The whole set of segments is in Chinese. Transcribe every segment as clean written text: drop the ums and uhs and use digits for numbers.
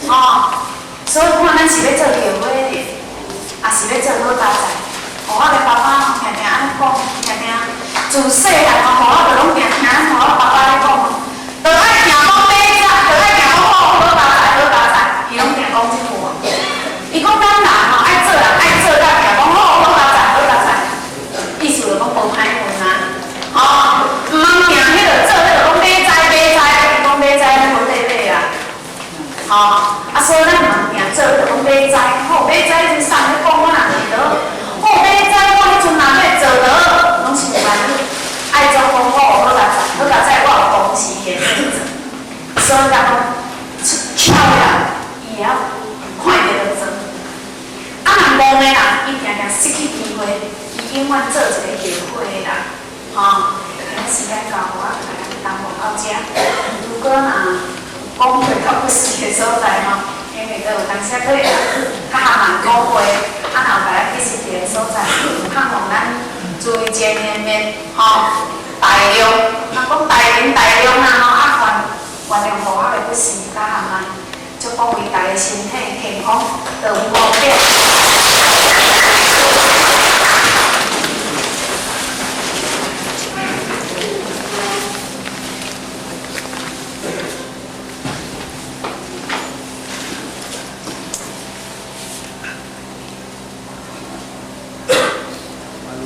哦，所以看咱是要做庙会的，也是要做好大财。我的爸爸吼，常常安尼讲，常常自细汉吼，我就拢常听我爸爸咧讲吼，就爱行讲买菜，就爱行讲好大财，好大财，伊拢常讲即句话。伊讲咱人吼爱做人，爱做甲行讲好大财，好大财，意思就讲无歹运啊。哦，毋通行迄个做迄个讲买菜，讲买菜无地买啊。哦，啊，所以咱毋通行做迄个讲买菜，好买菜真送咧讲，我若记得。好买菜，我迄阵若要做得，拢是有办法。爱做讲好大财，好大财，我有公司嘅选择。所以讲巧了，伊也要快点就做。啊，若戆的人，伊定定失去机会，伊永远做一个后悔的人。吼，今日时间到，我来谈广告遮。如果若讲回到不是的所在吼，因为都有当时可以较含慢讲话，啊，若有来去实地的所在，盼望咱注意见面，吼，大量，若讲大量啊吼，啊原谅无我的不是较含慢，祝各位大家身体健康，长寿变。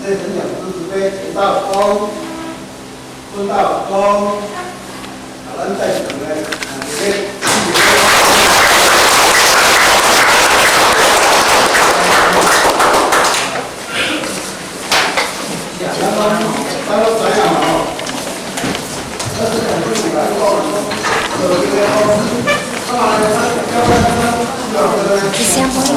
这分享知识杯，请到公，问到公，咱在场的这个。你先不用。